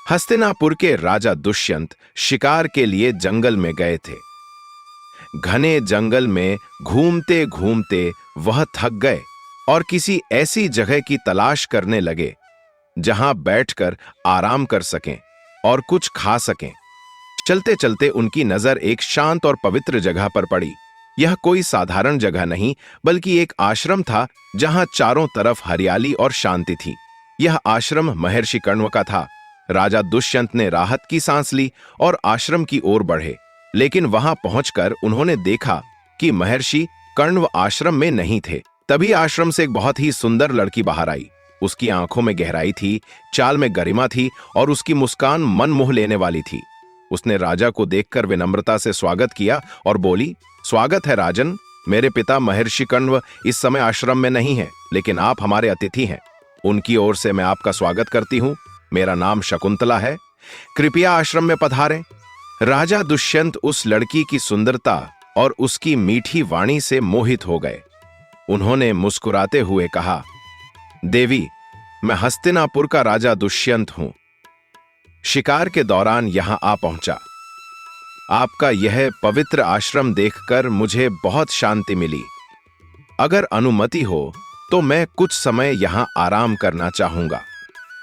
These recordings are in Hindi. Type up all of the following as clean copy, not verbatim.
हस्तिनापुर के राजा दुष्यंत शिकार के लिए जंगल में गए थे। घने जंगल में घूमते घूमते वह थक गए और किसी ऐसी जगह की तलाश करने लगे जहां बैठकर आराम कर सकें और कुछ खा सकें। चलते चलते उनकी नजर एक शांत और पवित्र जगह पर पड़ी। यह कोई साधारण जगह नहीं बल्कि एक आश्रम था जहां चारों तरफ हरियाली और शांति थी। यह आश्रम महर्षि कण्व का था। राजा दुष्यंत ने राहत की सांस ली और आश्रम की ओर बढ़े, लेकिन वहां पहुंचकर उन्होंने देखा कि महर्षि कण्व आश्रम में नहीं थे। तभी आश्रम से एक बहुत ही सुंदर लड़की बाहर आई। उसकी आंखों में गहराई थी, चाल में गरिमा थी और उसकी मुस्कान मन मोह लेने वाली थी। उसने राजा को देखकर विनम्रता से स्वागत किया और बोली, स्वागत है राजन। मेरे पिता महर्षि कण्व इस समय आश्रम में नहीं है, लेकिन आप हमारे अतिथि हैं। उनकी ओर से मैं आपका स्वागत करती हूं। मेरा नाम शकुंतला है। कृपया आश्रम में पधारें। राजा दुष्यंत उस लड़की की सुंदरता और उसकी मीठी वाणी से मोहित हो गए। उन्होंने मुस्कुराते हुए कहा, देवी, मैं हस्तिनापुर का राजा दुष्यंत हूं। शिकार के दौरान यहां आ पहुंचा। आपका यह पवित्र आश्रम देखकर मुझे बहुत शांति मिली। अगर अनुमति हो तो मैं कुछ समय यहां आराम करना चाहूंगा।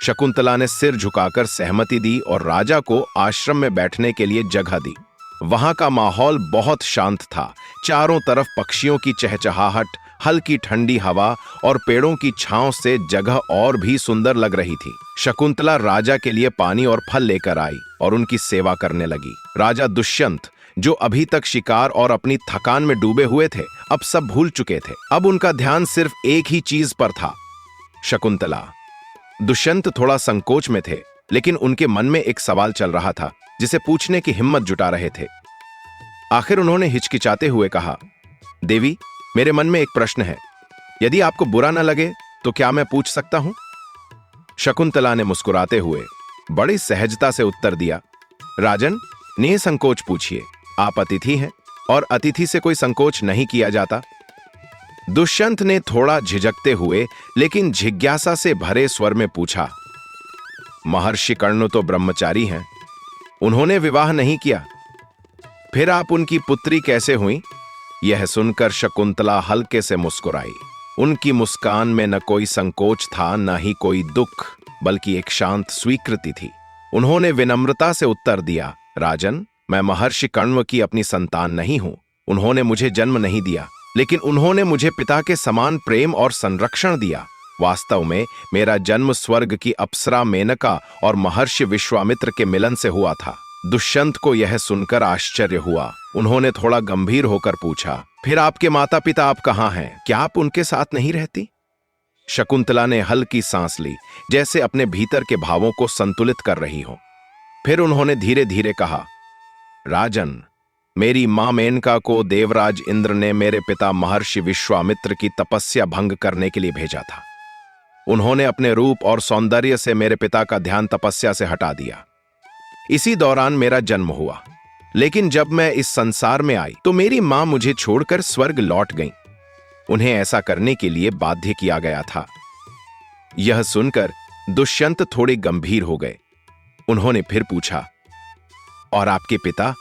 शकुंतला ने सिर झुकाकर सहमति दी और राजा को आश्रम में बैठने के लिए जगह दी। वहां का माहौल बहुत शांत था। चारों तरफ पक्षियों की चहचहाहट, हल्की ठंडी हवा और पेड़ों की छांव से जगह और भी सुंदर लग रही थी। शकुंतला राजा के लिए पानी और फल लेकर आई और उनकी सेवा करने लगी। राजा दुष्यंत, जो अभी तक शिकार और अपनी थकान में डूबे हुए थे, अब सब भूल चुके थे। अब उनका ध्यान सिर्फ एक ही चीज पर था, शकुंतला। दुष्यंत थोड़ा संकोच में थे, लेकिन उनके मन में एक सवाल चल रहा था जिसे पूछने की हिम्मत जुटा रहे थे। आखिर उन्होंने हिचकिचाते हुए कहा, देवी, मेरे मन में एक प्रश्न है। यदि आपको बुरा न लगे तो क्या मैं पूछ सकता हूं? शकुंतला ने मुस्कुराते हुए बड़ी सहजता से उत्तर दिया, राजन, निसंकोच पूछिए। आप अतिथि हैं और अतिथि से कोई संकोच नहीं किया जाता। दुष्यंत ने थोड़ा झिझकते हुए लेकिन जिज्ञासा से भरे स्वर में पूछा, महर्षि कर्ण तो ब्रह्मचारी हैं, उन्होंने विवाह नहीं किया, फिर आप उनकी पुत्री कैसे हुई? यह सुनकर शकुंतला हल्के से मुस्कुराई। उनकी मुस्कान में न कोई संकोच था, न ही कोई दुख, बल्कि एक शांत स्वीकृति थी। उन्होंने विनम्रता से उत्तर दिया, राजन, मैं महर्षि कण्व की अपनी संतान नहीं हूं। उन्होंने मुझे जन्म नहीं दिया, लेकिन उन्होंने मुझे पिता के समान प्रेम और संरक्षण दिया। वास्तव में मेरा जन्म स्वर्ग की अप्सरा मेनका और महर्षि विश्वामित्र के मिलन से हुआ था। दुष्यंत को यह सुनकर आश्चर्य हुआ। उन्होंने थोड़ा गंभीर होकर पूछा, फिर आपके माता पिता आप कहां हैं? क्या आप उनके साथ नहीं रहती? शकुंतला ने हल्की सांस ली, जैसे अपने भीतर के भावों को संतुलित कर रही हो। फिर उन्होंने धीरे धीरे कहा, राजन, मेरी मां मेनका को देवराज इंद्र ने मेरे पिता महर्षि विश्वामित्र की तपस्या भंग करने के लिए भेजा था। उन्होंने अपने रूप और सौंदर्य से मेरे पिता का ध्यान तपस्या से हटा दिया। इसी दौरान मेरा जन्म हुआ, लेकिन जब मैं इस संसार में आई तो मेरी मां मुझे छोड़कर स्वर्ग लौट गईं। उन्हें ऐसा करने के लिए बाध्य किया गया था। यह सुनकर दुष्यंत थोड़े गंभीर हो गए। उन्होंने फिर पूछा, और आपके पिता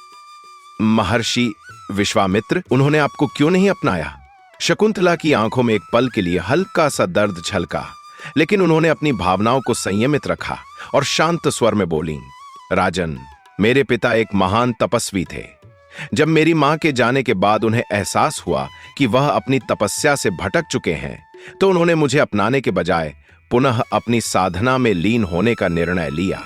महर्षि विश्वामित्र, उन्होंने आपको क्यों नहीं अपनाया? शकुंतला की आंखों में एक पल के लिए हल्का सा दर्द झलका, लेकिन उन्होंने अपनी भावनाओं को संयमित रखा और शांत स्वर में बोली, राजन, मेरे पिता एक महान तपस्वी थे। जब मेरी मां के जाने के बाद उन्हें एहसास हुआ कि वह अपनी तपस्या से भटक चुके हैं, तो उन्होंने मुझे अपनाने के बजाय पुनः अपनी साधना में लीन होने का निर्णय लिया।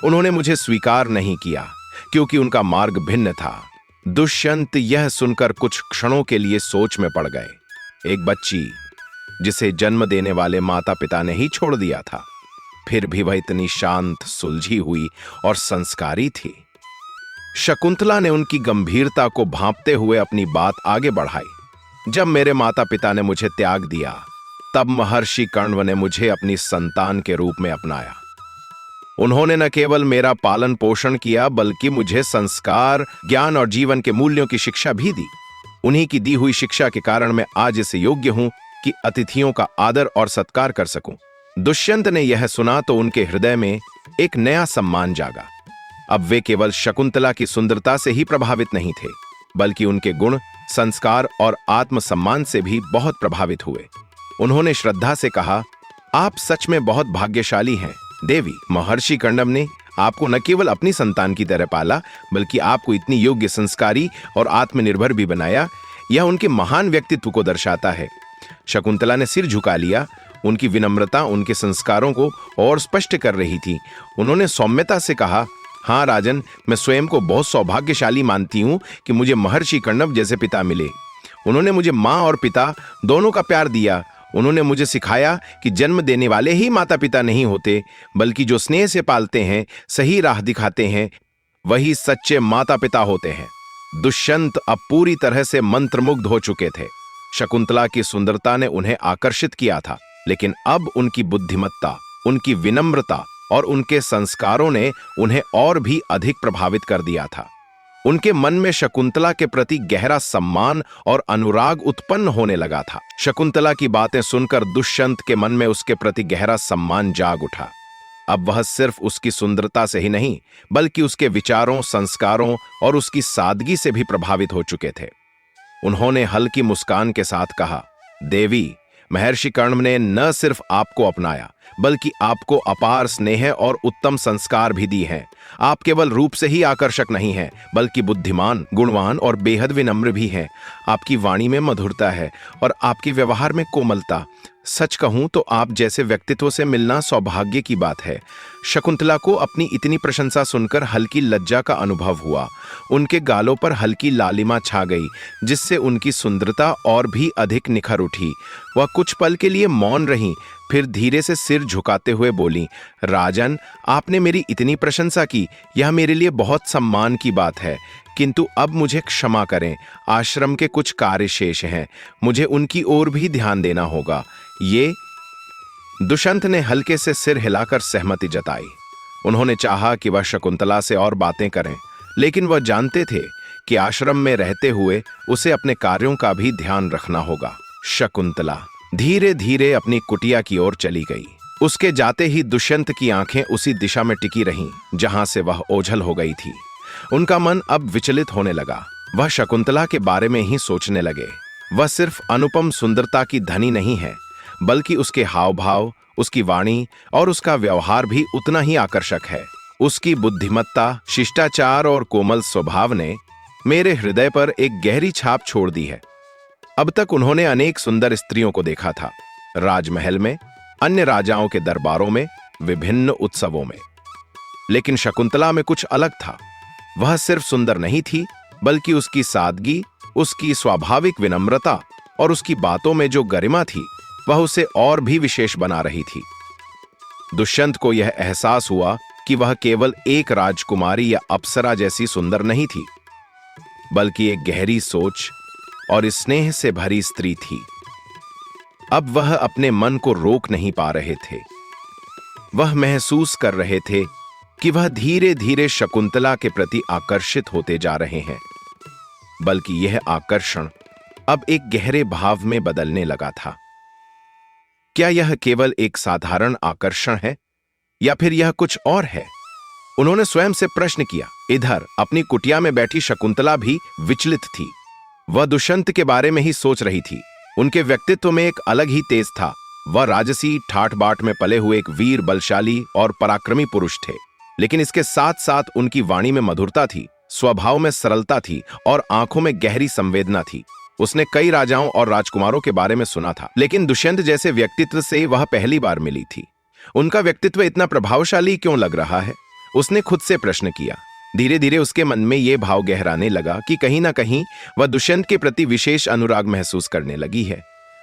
उन्होंने मुझे स्वीकार नहीं किया क्योंकि उनका मार्ग भिन्न था। दुष्यंत यह सुनकर कुछ क्षणों के लिए सोच में पड़ गए। एक बच्ची जिसे जन्म देने वाले माता पिता ने ही छोड़ दिया था, फिर भी वह इतनी शांत, सुलझी हुई और संस्कारी थी। शकुंतला ने उनकी गंभीरता को भांपते हुए अपनी बात आगे बढ़ाई। जब मेरे माता पिता ने मुझे त्याग दिया, तब महर्षि कण्व ने मुझे अपनी संतान के रूप में अपनाया। उन्होंने न केवल मेरा पालन पोषण किया, बल्कि मुझे संस्कार, ज्ञान और जीवन के मूल्यों की शिक्षा भी दी। उन्हीं की दी हुई शिक्षा के कारण मैं आज इस योग्य हूं कि अतिथियों का आदर और सत्कार कर सकूं। दुष्यंत ने यह सुना तो उनके हृदय में एक नया सम्मान जागा। अब वे केवल शकुंतला की सुंदरता से ही प्रभावित नहीं थे, बल्कि उनके गुण, संस्कार और आत्मसम्मान से भी बहुत प्रभावित हुए। उन्होंने श्रद्धा से कहा, आप सच में बहुत भाग्यशाली हैं देवी। महर्षि कर्णव ने आपको न केवल अपनी संतान की तरह पाला, बल्कि आपको इतनी योग्य, संस्कारी और आत्मनिर्भर भी बनाया। यह उनके महान व्यक्तित्व को दर्शाता है। शकुंतला ने सिर झुका लिया। उनकी विनम्रता उनके संस्कारों को और स्पष्ट कर रही थी। उन्होंने सौम्यता से कहा, हाँ राजन, मैं स्वयं को बहुत सौभाग्यशाली मानती हूँ कि मुझे महर्षि कर्णव जैसे पिता मिले। उन्होंने मुझे माँ और पिता दोनों का प्यार दिया। उन्होंने मुझे सिखाया कि जन्म देने वाले ही माता पिता नहीं होते, बल्कि जो स्नेह से पालते हैं, सही राह दिखाते हैं, वही सच्चे माता पिता होते हैं। दुष्यंत अब पूरी तरह से मंत्रमुग्ध हो चुके थे। शकुंतला की सुंदरता ने उन्हें आकर्षित किया था, लेकिन अब उनकी बुद्धिमत्ता, उनकी विनम्रता और उनके संस्कारों ने उन्हें और भी अधिक प्रभावित कर दिया था। उनके मन में शकुंतला के प्रति गहरा सम्मान और अनुराग उत्पन्न होने लगा था। शकुंतला की बातें सुनकर दुष्यंत के मन में उसके प्रति गहरा सम्मान जाग उठा। अब वह सिर्फ उसकी सुंदरता से ही नहीं, बल्कि उसके विचारों, संस्कारों और उसकी सादगी से भी प्रभावित हो चुके थे। उन्होंने हल्की मुस्कान के साथ कहा, देवी, महर्षि कर्णव ने न सिर्फ आपको अपनाया, बल्कि आपको अपार स्नेह और उत्तम संस्कार भी दी हैं। आप केवल रूप से ही आकर्षक नहीं हैं, बल्कि बुद्धिमान, गुणवान और बेहद विनम्र भी हैं। आपकी वाणी में मधुरता है और आपके व्यवहार में कोमलता। सच कहूं तो आप जैसे व्यक्तित्व से मिलना सौभाग्य की बात है। शकुंतला को अपनी इतनी प्रशंसा सुनकर हल्की लज्जा का अनुभव हुआ। उनके गालों पर हल्की लालिमा छा गई, जिससे उनकी सुंदरता और भी अधिक निखर उठी। वह कुछ पल के लिए मौन रहीं, फिर धीरे से सिर झुकाते हुए बोली, राजन, आपने मेरी इतनी प्रशंसा की, यह मेरे लिए बहुत सम्मान की बात है। किंतु अब मुझे क्षमा करें, आश्रम के कुछ कार्य शेष हैं, मुझे उनकी ओर भी ध्यान देना होगा। ये दुष्यंत ने हल्के से सिर हिलाकर सहमति जताई। उन्होंने चाहा कि वह शकुंतला से और बातें करें, लेकिन वह जानते थे कि आश्रम में रहते हुए उसे अपने कार्यों का भी ध्यान रखना होगा। शकुंतला धीरे धीरे अपनी कुटिया की ओर चली गई। उसके जाते ही दुष्यंत की आंखें उसी दिशा में टिकी रहीं जहां से वह ओझल हो गई थी। उनका मन अब विचलित होने लगा। वह शकुंतला के बारे में ही सोचने लगे। वह सिर्फ अनुपम सुंदरता की धनी नहीं है, बल्कि उसके हाव भाव, उसकी वाणी और उसका व्यवहार भी उतना ही आकर्षक है। उसकी बुद्धिमत्ता, शिष्टाचार और कोमल स्वभाव ने मेरे हृदय पर एक गहरी छाप छोड़ दी है। अब तक उन्होंने अनेक सुंदर स्त्रियों को देखा था, राजमहल में, अन्य राजाओं के दरबारों में, विभिन्न उत्सवों में, लेकिन शकुंतला में कुछ अलग था। वह सिर्फ सुंदर नहीं थी, बल्कि उसकी सादगी, उसकी स्वाभाविक विनम्रता और उसकी बातों में जो गरिमा थी, वह उसे और भी विशेष बना रही थी। दुष्यंत को यह एहसास हुआ कि वह केवल एक राजकुमारी या अप्सरा जैसी सुंदर नहीं थी, बल्कि एक गहरी सोच और स्नेह से भरी स्त्री थी। अब वह अपने मन को रोक नहीं पा रहे थे। वह महसूस कर रहे थे कि वह धीरे धीरे शकुंतला के प्रति आकर्षित होते जा रहे हैं, बल्कि यह आकर्षण अब एक गहरे भाव में बदलने लगा था। क्या यह केवल एक साधारण आकर्षण है या फिर यह कुछ और है? उन्होंने स्वयं से प्रश्न किया। इधर अपनी कुटिया में बैठी शकुंतला भी विचलित थी। वह दुष्यंत के बारे में ही सोच रही थी। उनके व्यक्तित्व में एक अलग ही तेज था। वह राजसी ठाठ बाट में पले हुए एक वीर, बलशाली और पराक्रमी पुरुष थे, लेकिन इसके साथ साथ उनकी वाणी में मधुरता थी, स्वभाव में सरलता थी और आंखों में गहरी संवेदना थी। उसने कई राजाओं और राजकुमारों के बारे में सुना था, लेकिन दुष्यंत जैसे व्यक्तित्व से वह पहली बार मिली थी। उनका व्यक्तित्व इतना प्रभावशाली क्यों लग रहा है? उसने खुद से प्रश्न किया। धीरे धीरे उसके मन में यह भाव गहराने लगा कि कहीं ना कहीं वह दुष्यंत के प्रति विशेष अनुराग महसूस करने लगी है।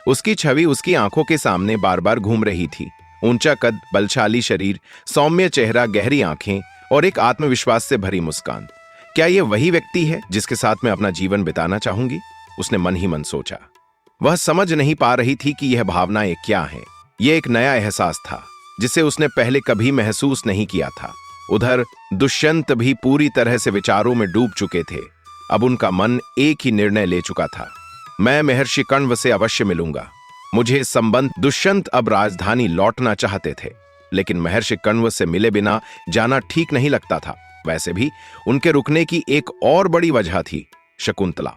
उसकी छवि उसकी आंखों के सामने बार बार घूम रही थी। ऊंचा कद, बलशाली शरीर, सौम्य चेहरा, गहरी आंखें और एक आत्मविश्वास से भरी मुस्कान। क्या यह वही व्यक्ति है जिसके साथ मैं अपना जीवन बिताना चाहूंगी? उसने मन ही मन सोचा। वह समझ नहीं पा रही थी कि यह भावनाएं क्या हैं। यह एक नया एहसास था जिसे उसने पहले कभी महसूस नहीं किया था। उधर दुष्यंत भी पूरी तरह से विचारों में डूब चुके थे। अब उनका मन एक ही निर्णय ले चुका था, मैं महर्षि कर्णव से अवश्य मिलूंगा। मुझे संबंध दुष्यंत अब राजधानी लौटना चाहते थे। लेकिन महर्षि कण्व से मिले बिना जाना ठीक नहीं लगता था। वैसे भी उनके रुकने की एक और बड़ी वजह थी, शकुंतला।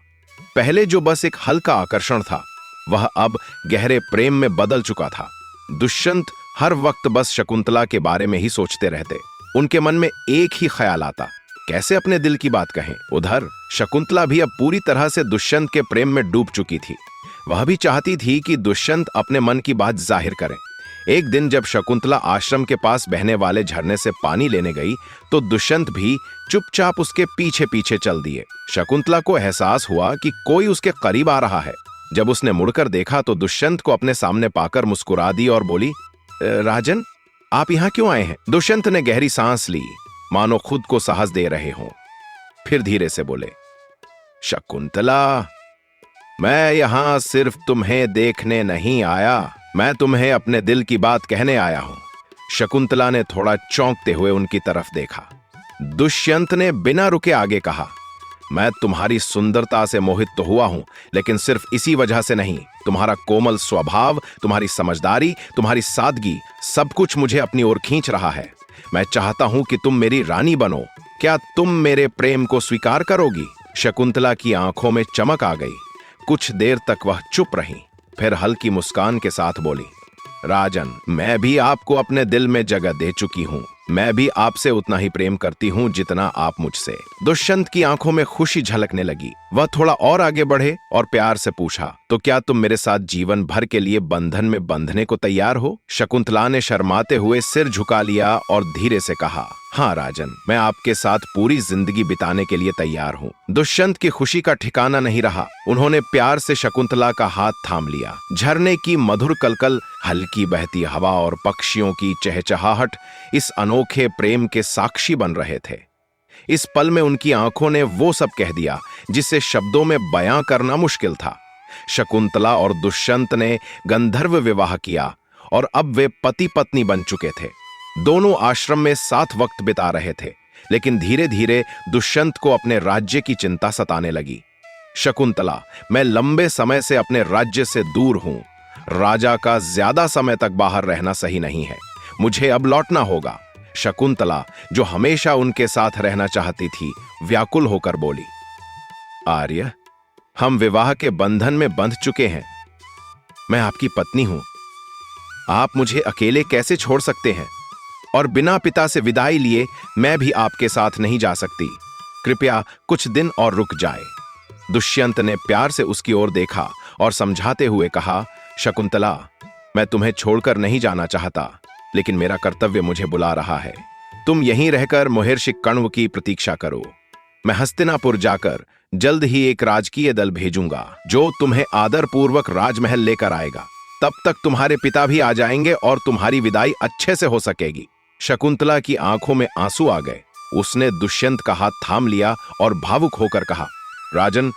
पहले जो बस एक हल्का आकर्षण था, वह अब गहरे प्रेम में बदल चुका था। दुष्यंत हर वक्त बस शकुंतला के बारे में ही सोचते रहते। उनके मन में एक ही ख्याल आता, कैसे अपने दिल की बात कहें। उधर शकुंतला भी अब पूरी तरह से दुष्यंत के प्रेम में डूब चुकी थी। वह भी चाहती थी कि दुष्यंत अपने मन की बात जाहिर करें। एक दिन जब शकुंतला आश्रम के पास बहने वाले झरने से पानी लेने गई, तो दुष्यंत भी चुपचाप उसके पीछे पीछे चल दिए। शकुंतला को एहसास हुआ कि कोई उसके करीब आ रहा है। जब उसने मुड़कर देखा तो दुष्यंत को अपने सामने पाकर मुस्कुरा दी और बोली, राजन, आप यहां क्यों आए हैं? दुष्यंत ने गहरी सांस ली, मानो खुद को साहस दे रहे हों। फिर धीरे से बोले, शकुंतला, मैं यहां सिर्फ तुम्हें देखने नहीं आया, मैं तुम्हें अपने दिल की बात कहने आया हूं। शकुंतला ने थोड़ा चौंकते हुए उनकी तरफ देखा। दुष्यंत ने बिना रुके आगे कहा, मैं तुम्हारी सुंदरता से मोहित तो हुआ हूं, लेकिन सिर्फ इसी वजह से नहीं। तुम्हारा कोमल स्वभाव, तुम्हारी समझदारी, तुम्हारी सादगी, सब कुछ मुझे अपनी ओर खींच रहा है। मैं चाहता हूं कि तुम मेरी रानी बनो। क्या तुम मेरे प्रेम को स्वीकार करोगी? शकुंतला की आंखों में चमक आ गई। कुछ देर तक वह चुप रही, फिर हल्की मुस्कान के साथ बोली, राजन, मैं भी आपको अपने दिल में जगह दे चुकी हूं। मैं भी आपसे उतना ही प्रेम करती हूं जितना आप मुझसे। दुष्यंत की आंखों में खुशी झलकने लगी। वह थोड़ा और आगे बढ़े और प्यार से पूछा, तो क्या तुम मेरे साथ जीवन भर के लिए बंधन में बंधने को तैयार हो? शकुंतला ने शर्माते हुए सिर झुका लिया और धीरे से कहा, हाँ राजन, मैं आपके साथ पूरी जिंदगी बिताने के लिए तैयार हूँ। दुष्यंत की खुशी का ठिकाना नहीं रहा। उन्होंने प्यार से शकुंतला का हाथ थाम लिया। झरने की मधुर कलकल, हल्की बहती हवा और पक्षियों की चहचहाहट इस अनोखे प्रेम के साक्षी बन रहे थे। इस पल में उनकी आंखों ने वो सब कह दिया जिसे शब्दों में बयां करना मुश्किल था। शकुंतला और दुष्यंत ने गंधर्व विवाह किया और अब वे पति पत्नी बन चुके थे। दोनों आश्रम में साथ वक्त बिता रहे थे, लेकिन धीरे धीरे दुष्यंत को अपने राज्य की चिंता सताने लगी। शकुंतला, मैं लंबे समय से अपने राज्य से दूर हूं। राजा का ज्यादा समय तक बाहर रहना सही नहीं है। मुझे अब लौटना होगा। शकुंतला, जो हमेशा उनके साथ रहना चाहती थी, व्याकुल होकर बोली, आर्य, हम विवाह के बंधन में बंध चुके हैं। मैं आपकी पत्नी हूं। आप मुझे अकेले कैसे छोड़ सकते हैं? और बिना पिता से विदाई लिए मैं भी आपके साथ नहीं जा सकती। कृपया कुछ दिन और रुक जाए। दुष्यंत ने प्यार से उसकी ओर देखा और समझाते हुए कहा, शकुंतला, मैं तुम्हें छोड़कर नहीं जाना चाहता, लेकिन मेरा कर्तव्य मुझे बुला रहा है। तुम यहीं रहकर महर्षि कण्व की प्रतीक्षा करो। मैं हस्तिनापुर जाकर जल्द ही एक राजकीय दल भेजूंगा जो तुम्हें आदरपूर्वक राजमहल लेकर आएगा। तब तक तुम्हारे पिता भी आ जाएंगे और तुम्हारी विदाई अच्छे से हो सकेगी। शकुंतला की आंखों में आंसू आ गए। उसने दुष्यंत का हाथ थाम लिया और भावुक होकर कहा, राजन,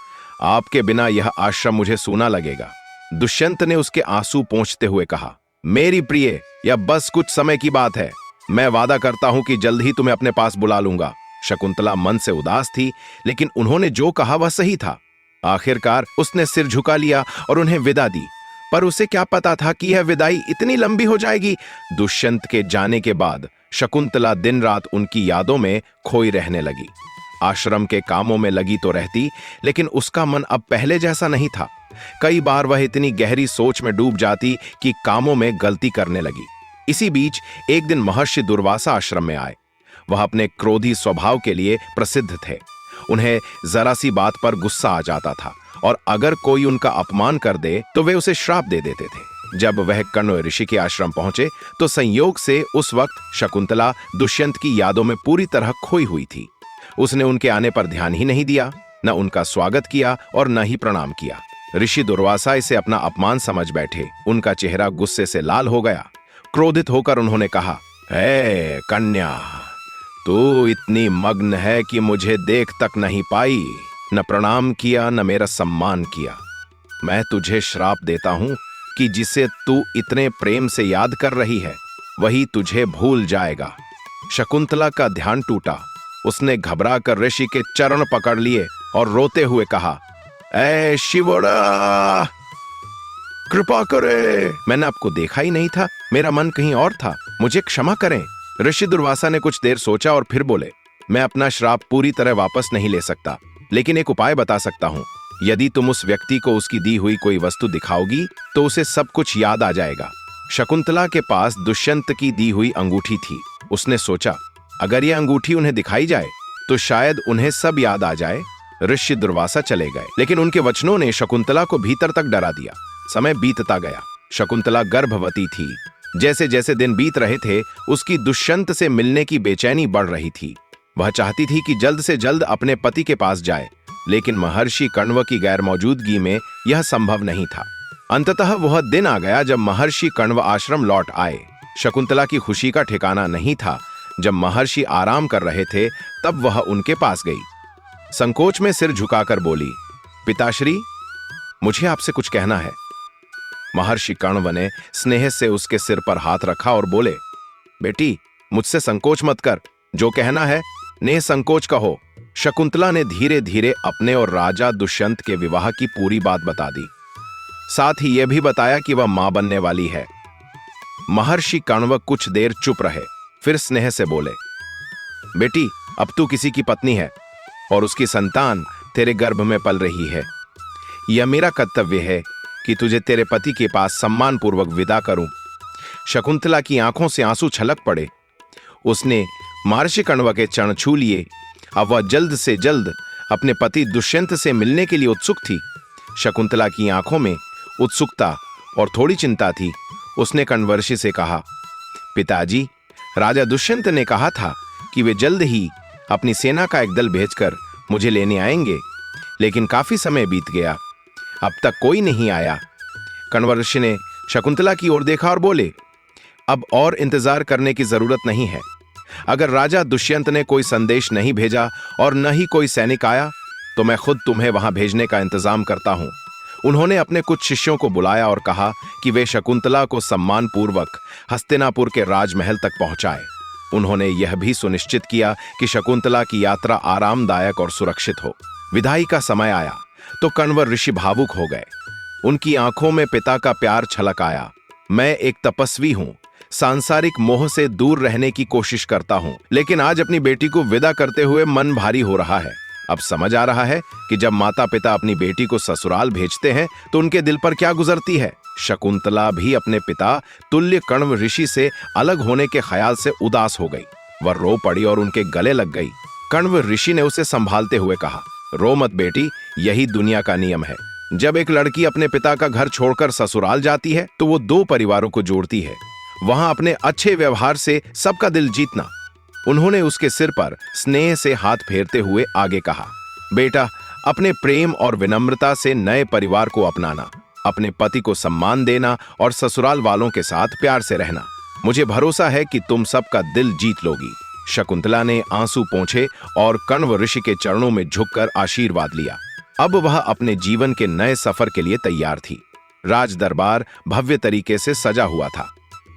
आपके बिना यह आश्रम मुझे सूना लगेगा। दुष्यंत ने उसके आंसू पोंछते हुए कहा, मेरी प्रिय, यह बस कुछ समय की बात है। मैं वादा करता हूं कि जल्द ही तुम्हें अपने पास बुला लूंगा। शकुंतला मन से उदास थी, लेकिन उन्होंने जो कहा वह सही था। आखिरकार उसने सिर झुका लिया और उन्हें विदा दी। पर उसे क्या पता था कि यह विदाई इतनी लंबी हो जाएगी। दुष्यंत के जाने के बाद शकुंतला दिन रात उनकी यादों में खोई रहने लगी। आश्रम के कामों में लगी तो रहती, लेकिन उसका मन अब पहले जैसा नहीं था। कई बार वह इतनी गहरी सोच में डूब जाती कि कामों में गलती करने लगी। इसी बीच एक दिन महर्षि दुर्वासा आश्रम में आए। वह अपने क्रोधी स्वभाव के लिए प्रसिद्ध थे। उन्हें जरा सी बात पर गुस्सा आ जाता था और अगर कोई उनका अपमान कर दे तो वे उसे श्राप दे देते थे। जब वह कण्व ऋषि के आश्रम पहुंचे तो संयोग से उस वक्त शकुंतला दुष्यंत की यादों में पूरी तरह खोई हुई थी। उसने उनके आने पर ध्यान ही नहीं दिया, न उनका स्वागत किया और न ही प्रणाम किया। ऋषि दुर्वासा इसे अपना अपमान समझ बैठे। उनका चेहरा गुस्से से लाल हो गया। क्रोधित होकर उन्होंने कहा, हे कन्या, तू इतनी मग्न है कि मुझे देख तक नहीं पाई। न प्रणाम किया, न मेरा सम्मान किया। मैं तुझे श्राप देता हूं कि जिसे तू इतने प्रेम से याद कर रही है वही तुझे भूल जाएगा। शकुंतला का ध्यान टूटा। उसने घबरा कर ऋषि के चरण पकड़ लिए और रोते हुए कहा, ऐ शिवड़ा, कृपा करे। मैंने आपको देखा ही नहीं था, मेरा मन कहीं और था। मुझे क्षमा करें। ऋषि दुर्वासा ने कुछ देर सोचा और फिर बोले, मैं अपना श्राप पूरी तरह वापस नहीं ले सकता, लेकिन एक उपाय बता सकता हूं। यदि तुम उस व्यक्ति को उसकी दी हुई कोई वस्तु दिखाओगी तो उसे सब कुछ याद आ जाएगा। शकुंतला के पास दुष्यंत की दी हुई अंगूठी थी। उसने सोचा, अगर यह अंगूठी उन्हें दिखाई जाए तो शायद उन्हें सब याद आ जाए। ऋषि दुर्वासा चले गए, लेकिन उनके वचनों ने शकुंतला को भीतर तक डरा दिया। समय बीतता गया। शकुंतला गर्भवती थी। जैसे जैसे दिन बीत रहे थे, उसकी दुष्यंत से मिलने की बेचैनी बढ़ रही थी। वह चाहती थी कि जल्द से जल्द अपने पति के पास जाए, लेकिन महर्षि कण्व की गैर मौजूदगी में यह संभव नहीं था। अंततः वह दिन आ गया जब महर्षि कण्व आश्रम लौट आए। शकुंतला की खुशी का ठिकाना नहीं था। जब महर्षि आराम कर रहे थे तब वह उनके पास गई। संकोच में सिर झुकाकर बोली, पिताश्री, मुझे आपसे कुछ कहना है। महर्षि कण्व ने स्नेह से उसके सिर पर हाथ रखा और बोले, बेटी, मुझसे संकोच मत कर, जो कहना है निसंकोच कहो। शकुंतला ने धीरे धीरे अपने और राजा दुष्यंत के विवाह की पूरी बात बता दी। साथ ही यह भी बताया कि वह मां बनने वाली है। महर्षि कण्व कुछ देर चुप रहे, फिर स्नेह से बोले, बेटी, अब तू किसी की पत्नी है और उसकी संतान तेरे गर्भ में पल रही है। यह मेरा कर्तव्य है कि तुझे तेरे पति के पास सम्मान पूर्वक विदा करूं। शकुंतला की आंखों से आंसू छलक पड़े। उसने महर्षि कण्व के चरण छू लिए। अब वह जल्द से जल्द अपने पति दुष्यंत से मिलने के लिए उत्सुक थी। शकुंतला की आंखों में उत्सुकता और थोड़ी चिंता थी। उसने कण्वर्षि से कहा, पिताजी, राजा दुष्यंत ने कहा था कि वे जल्द ही अपनी सेना का एक दल भेजकर मुझे लेने आएंगे, लेकिन काफी समय बीत गया, अब तक कोई नहीं आया। कण्वर्षि ने शकुंतला की ओर देखा और बोले, अब और इंतजार करने की जरूरत नहीं है। अगर राजा दुष्यंत ने कोई संदेश नहीं भेजा और न ही कोई सैनिक आया तो मैं खुद तुम्हें वहां भेजने का इंतजाम करता हूं। उन्होंने अपने कुछ शिष्यों को बुलाया और कहा कि वे शकुंतला को सम्मान पूर्वक हस्तिनापुर के राजमहल तक पहुंचाए। उन्होंने यह भी सुनिश्चित किया कि शकुंतला की यात्रा आरामदायक और सुरक्षित हो। विदाई का समय आया तो कण्व ऋषि भावुक हो गए। उनकी आंखों में पिता का प्यार छलक आया। मैं एक तपस्वी हूं, सांसारिक मोह से दूर रहने की कोशिश करता हूं, लेकिन आज अपनी बेटी को विदा करते हुए मन भारी हो रहा है। अब समझ आ रहा है कि जब माता पिता अपनी बेटी को ससुराल भेजते हैं तो उनके दिल पर क्या गुजरती है। शकुंतला भी अपने पिता तुल्य कण्व ऋषि से अलग होने के ख्याल से उदास हो गई। वह रो पड़ी और उनके गले लग गई। कण्व ऋषि ने उसे संभालते हुए कहा, रो मत बेटी, यही दुनिया का नियम है। जब एक लड़की अपने पिता का घर छोड़कर ससुराल जाती है तो वो दो परिवारों को जोड़ती है। वहां अपने अच्छे व्यवहार से सबका दिल जीतना। उन्होंने उसके सिर पर स्नेह से हाथ फेरते हुए आगे कहा, बेटा, अपने प्रेम और विनम्रता से नए परिवार को अपनाना, अपने पति को सम्मान देना और ससुराल वालों के साथ प्यार से रहना। मुझे भरोसा है कि तुम सबका दिल जीत लोगी। शकुंतला ने आंसू पोंछे और कण्व ऋषि के चरणों में झुककर आशीर्वाद लिया। अब वह अपने जीवन के नए सफर के लिए तैयार थी। राज दरबार भव्य तरीके से सजा हुआ था।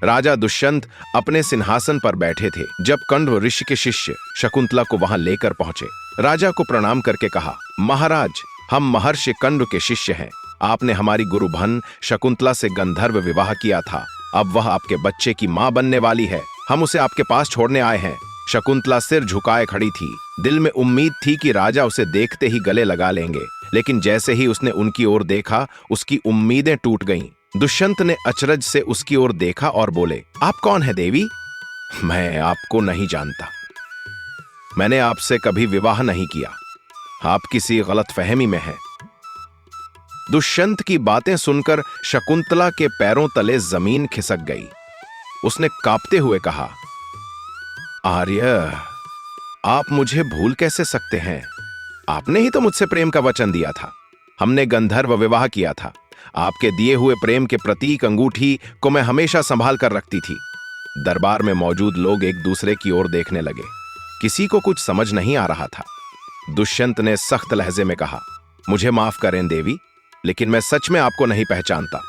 राजा दुष्यंत अपने सिंहासन पर बैठे थे जब कण्व ऋषि के शिष्य शकुंतला को वहां लेकर पहुंचे। राजा को प्रणाम करके कहा, महाराज, हम महर्षि कण्व के शिष्य हैं। आपने हमारी गुरुभन शकुंतला से गंधर्व विवाह किया था। अब वह आपके बच्चे की मां बनने वाली है। हम उसे आपके पास छोड़ने आए हैं। शकुंतला सिर झुकाए खड़ी थी। दिल में उम्मीद थी कि राजा उसे देखते ही गले लगा लेंगे, लेकिन जैसे ही उसने उनकी ओर देखा, उसकी उम्मीदें टूट गईं। दुष्यंत ने अचरज से उसकी ओर देखा और बोले, आप कौन है देवी? मैं आपको नहीं जानता। मैंने आपसे कभी विवाह नहीं किया। आप किसी गलतफहमी में हैं। दुष्यंत की बातें सुनकर शकुंतला के पैरों तले जमीन खिसक गई। उसने कांपते हुए कहा, आर्य, आप मुझे भूल कैसे सकते हैं? आपने ही तो मुझसे प्रेम का वचन दिया था। हमने गंधर्व विवाह किया था। आपके दिए हुए प्रेम के प्रतीक अंगूठी को मैं हमेशा संभाल कर रखती थी। दरबार में मौजूद लोग एक दूसरे की ओर देखने लगे। किसी को कुछ समझ नहीं आ रहा था। दुष्यंत ने सख्त लहजे में कहा, मुझे माफ करें देवी, लेकिन मैं सच में आपको नहीं पहचानता।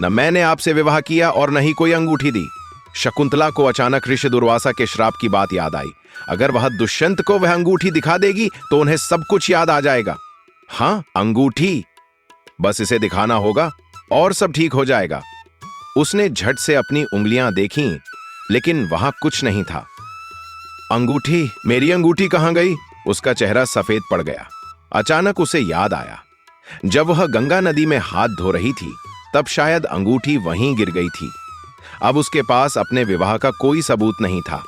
न मैंने आपसे विवाह किया और न ही कोई अंगूठी दी। शकुंतला को अचानक ऋषि दुर्वासा के श्राप की बात याद आई। अगर वह दुष्यंत को वह अंगूठी दिखा देगी तो उन्हें सब कुछ याद आ जाएगा। हाँ, अंगूठी, बस इसे दिखाना होगा और सब ठीक हो जाएगा। उसने झट से अपनी उंगलियां देखीं लेकिन वहां कुछ नहीं था। अंगूठी, मेरी अंगूठी कहां गई? उसका चेहरा सफेद पड़ गया। अचानक उसे याद आया, जब वह गंगा नदी में हाथ धो रही थी तब शायद अंगूठी वहीं गिर गई थी। अब उसके पास अपने विवाह का कोई सबूत नहीं था।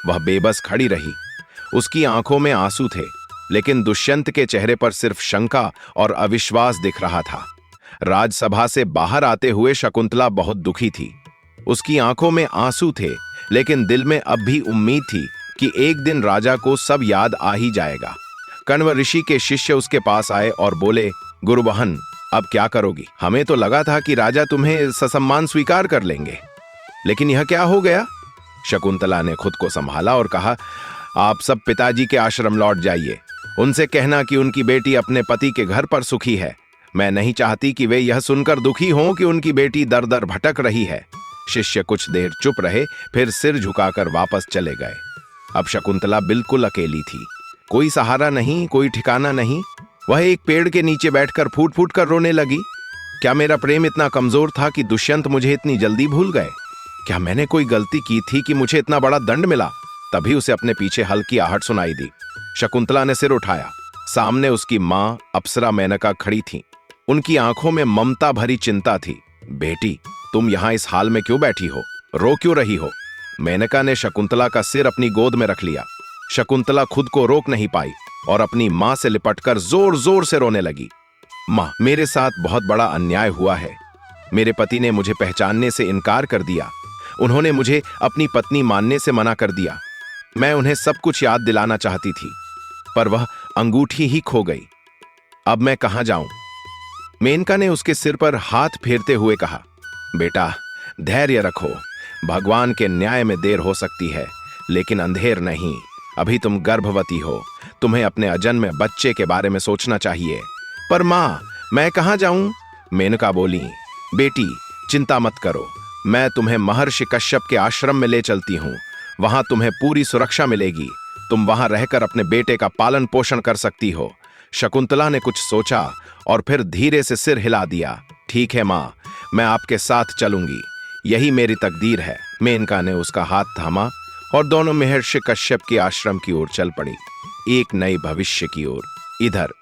वह बेबस खड़ी रही। उसकी आंखों में आंसू थे, लेकिन दुष्यंत के चेहरे पर सिर्फ शंका और अविश्वास दिख रहा था। राजसभा से बाहर आते हुए शकुंतला बहुत दुखी थी। उसकी आंखों में आंसू थे, लेकिन दिल में अब भी उम्मीद थी कि एक दिन राजा को सब याद आ ही जाएगा। कण्व ऋषि के शिष्य उसके पास आए और बोले, गुरुबहन, अब क्या करोगी? हमें तो लगा था कि राजा तुम्हें ससम्मान स्वीकार कर लेंगे, लेकिन यह क्या हो गया? शकुंतला ने खुद को संभाला और कहा, आप सब पिताजी के आश्रम लौट जाइए। उनसे कहना कि उनकी बेटी अपने पति के घर पर सुखी है। मैं नहीं चाहती कि वे यह सुनकर दुखी हों कि उनकी बेटी दर दर भटक रही है। शिष्य कुछ देर चुप रहे, फिर सिर झुकाकर वापस चले गए। अब शकुंतला बिल्कुल अकेली थी। कोई सहारा नहीं, कोई ठिकाना नहीं। वह एक पेड़ के नीचे बैठकर फूट फूट कर रोने लगी। क्या मेरा प्रेम इतना कमजोर था कि दुष्यंत मुझे इतनी जल्दी भूल गए? क्या मैंने कोई गलती की थी कि मुझे इतना बड़ा दंड मिला? तभी उसे अपने पीछे हल्की आहट सुनाई दी। शकुंतला ने सिर उठाया। सामने उसकी मां अप्सरा मेनका खड़ी थी। उनकी आंखों में ममता भरी चिंता थी। बेटी, तुम यहां इस हाल में क्यों बैठी हो? रो क्यों रही हो? मेनका ने शकुंतला का सिर अपनी गोद में रख लिया। शकुंतला खुद को रोक नहीं पाई और अपनी मां से लिपटकर जोर जोर से रोने लगी। मां, मेरे साथ बहुत बड़ा अन्याय हुआ है। मेरे पति ने मुझे पहचानने से इनकार कर दिया। उन्होंने मुझे अपनी पत्नी मानने से मना कर दिया। मैं उन्हें सब कुछ याद दिलाना चाहती थी, पर वह अंगूठी ही खो गई। अब मैं कहां जाऊं? मेनका ने उसके सिर पर हाथ फेरते हुए कहा, बेटा, धैर्य रखो। भगवान के न्याय में देर हो सकती है, लेकिन अंधेर नहीं। अभी तुम गर्भवती हो। तुम्हें अपने अजन्मे बच्चे के बारे में सोचना चाहिए। पर मां, मैं कहां जाऊं? मेनका बोली, बेटी, चिंता मत करो। मैं तुम्हें महर्षि कश्यप के आश्रम में ले चलती हूं। वहां तुम्हें पूरी सुरक्षा मिलेगी। तुम वहां रहकर अपने बेटे का पालन पोषण कर सकती हो। शकुंतला ने कुछ सोचा और फिर धीरे से सिर हिला दिया। ठीक है मां, मैं आपके साथ चलूंगी। यही मेरी तकदीर है। मेनका ने उसका हाथ थामा और दोनों महर्षि कश्यप के आश्रम की ओर चल पड़ी, एक नए भविष्य की ओर। इधर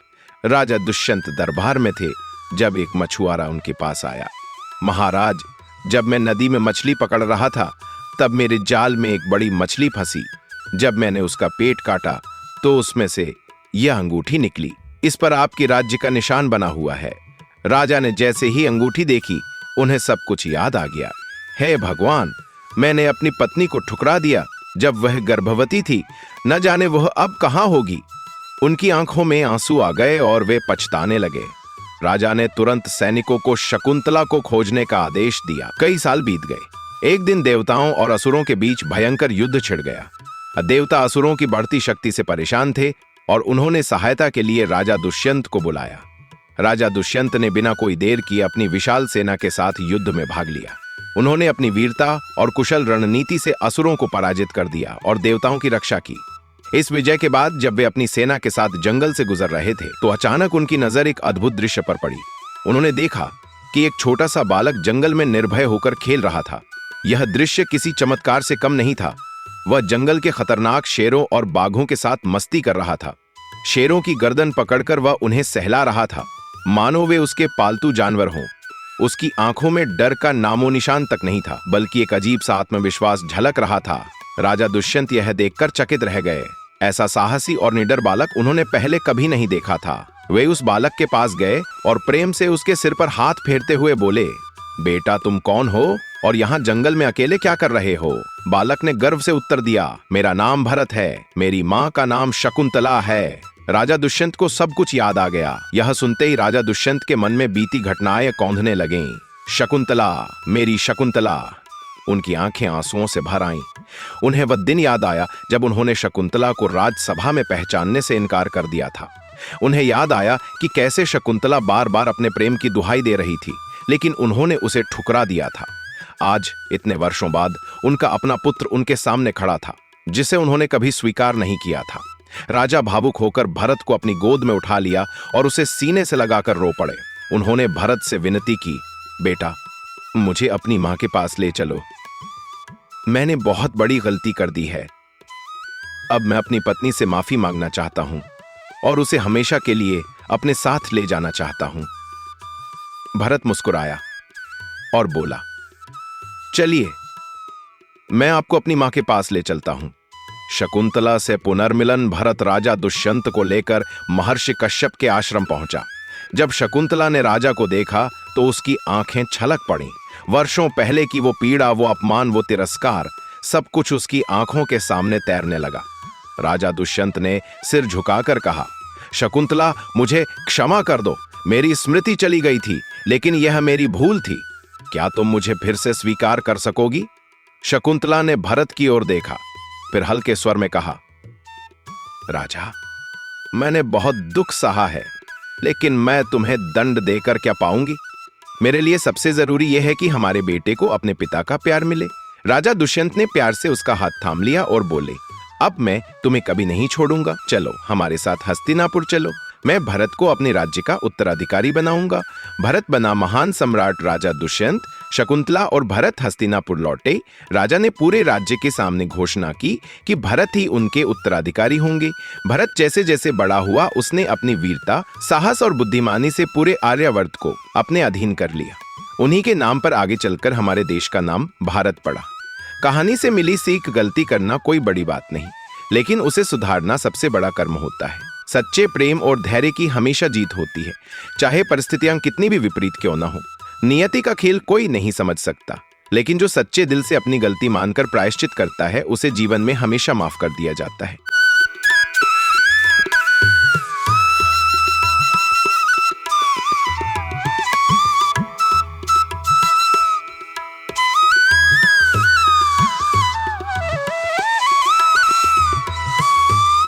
राजा दुष्यंत दरबार में थे जब एक मछुआरा उनके पास आया। महाराज, जब मैं नदी में मछली पकड़ रहा था तब मेरे जाल में एक बड़ी मछली फंसी। जब मैंने उसका पेट काटा तो उसमें से यह अंगूठी निकली। इस पर आपकी राज्य का निशान बना हुआ है। राजा ने जैसे ही अंगूठी देखी, उन्हें सब कुछ याद आ गया। हे भगवान, मैंने अपनी पत्नी को ठुकरा दिया जब वह गर्भवती थी। न जाने वह अब कहां होगी। उनकी आंखों में आंसू आ गए और वे पछताने लगे। राजा ने तुरंत सैनिकों को शकुंतला को खोजने का आदेश दिया। कई साल बीत गए। एक दिन देवताओं और असुरों के बीच भयंकर युद्ध छिड़ गया। देवता असुरों की बढ़ती शक्ति से परेशान थे और उन्होंने सहायता के लिए राजा दुष्यंत को बुलाया। राजा दुष्यंत ने बिना कोई देर किए अपनी विशाल सेना के साथ युद्ध में भाग लिया। उन्होंने अपनी वीरता और कुशल रणनीति से असुरों को पराजित कर दिया और देवताओं की रक्षा की। इस विजय के बाद जब वे अपनी सेना के साथ जंगल से गुजर रहे थे तो अचानक उनकी नजर एक अद्भुत दृश्य पर पड़ी। उन्होंने देखा कि एक छोटा सा बालक जंगल में निर्भय होकर खेल रहा था। यह दृश्य किसी चमत्कार से कम नहीं था। वह जंगल के खतरनाक शेरों और बाघों के साथ मस्ती कर रहा था। शेरों की गर्दन पकड़कर वह उन्हें सहला रहा था, मानो वे उसके पालतू जानवर हों। उसकी आंखों में डर का नामो निशान तक नहीं था, बल्कि एक अजीब सा आत्मविश्वास झलक रहा था। राजा दुष्यंत यह देखकर चकित रह गए। ऐसा साहसी और निडर बालक उन्होंने पहले कभी नहीं देखा था। वे उस बालक के पास गए और प्रेम से उसके सिर पर हाथ फेरते हुए बोले, बेटा, तुम कौन हो और यहाँ जंगल में अकेले क्या कर रहे हो? बालक ने गर्व से उत्तर दिया, मेरा नाम भरत है। मेरी माँ का नाम शकुंतला है। राजा दुष्यंत को सब कुछ याद आ गया। यह सुनते ही राजा दुष्यंत के मन में बीती घटनाएं कौंधने लगीं। शकुंतला, मेरी शकुंतला। उनकी आंखें आंसुओं से भर आईं। उन्हें वह दिन याद आया जब उन्होंने शकुंतला को राजसभा में पहचानने से इनकार कर दिया था। उन्हें याद आया कि कैसे शकुंतला बार बार अपने प्रेम की दुहाई दे रही थी, लेकिन उन्होंने उसे ठुकरा दिया था। आज इतने वर्षों बाद उनका अपना पुत्र उनके सामने खड़ा था, जिसे उन्होंने कभी स्वीकार नहीं किया था। राजा भावुक होकर भरत को अपनी गोद में उठा लिया और उसे सीने से लगाकर रो पड़े। उन्होंने भरत से विनती की, बेटा, मुझे अपनी मां के पास ले चलो। मैंने बहुत बड़ी गलती कर दी है। अब मैं अपनी पत्नी से माफी मांगना चाहता हूं और उसे हमेशा के लिए अपने साथ ले जाना चाहता हूं। भरत मुस्कुराया और बोला, चलिए, मैं आपको अपनी मां के पास ले चलता हूं। शकुंतला से पुनर्मिलन भरत राजा दुष्यंत को लेकर महर्षि कश्यप के आश्रम पहुंचा। जब शकुंतला ने राजा को देखा तो उसकी आंखें छलक पड़ी। वर्षों पहले की वो पीड़ा, वो अपमान, वो तिरस्कार, सब कुछ उसकी आंखों के सामने तैरने लगा। राजा दुष्यंत ने सिर झुकाकर कहा, शकुंतला, मुझे क्षमा कर दो। मेरी स्मृति चली गई थी, लेकिन यह मेरी भूल थी। क्या तुम मुझे फिर से स्वीकार कर सकोगी? शकुंतला ने भरत की ओर देखा, फिर हल्के स्वर में कहा, राजा, मैंने बहुत दुख सहा है, लेकिन मैं तुम्हें दंड देकर क्या पाऊंगी? मेरे लिए सबसे जरूरी यह है कि हमारे बेटे को अपने पिता का प्यार मिले। राजा दुष्यंत ने प्यार से उसका हाथ थाम लिया और बोले, अब मैं तुम्हें कभी नहीं छोड़ूंगा। चलो, हमारे साथ हस्तिनापुर चलो। मैं भरत को अपने राज्य का उत्तराधिकारी बनाऊंगा। भरत बना महान सम्राट राजा दुष्यंत। शकुंतला और भरत हस्तिनापुर लौटे। राजा ने पूरे राज्य के सामने घोषणा की कि भरत ही उनके उत्तराधिकारी होंगे। भरत जैसे जैसे बड़ा हुआ, उसने अपनी वीरता, साहस और बुद्धिमानी से पूरे आर्यावर्त को अपने अधीन कर लिया। उन्हीं के नाम पर आगे चलकर हमारे देश का नाम भारत पड़ा। कहानी से मिली सीख, गलती करना कोई बड़ी बात नहीं, लेकिन उसे सुधारना सबसे बड़ा कर्म होता है। सच्चे प्रेम और धैर्य की हमेशा जीत होती है, चाहे परिस्थितियां कितनी भी विपरीत क्यों ना हो। नियति का खेल कोई नहीं समझ सकता, लेकिन जो सच्चे दिल से अपनी गलती मानकर प्रायश्चित करता है, उसे जीवन में हमेशा माफ कर दिया जाता है।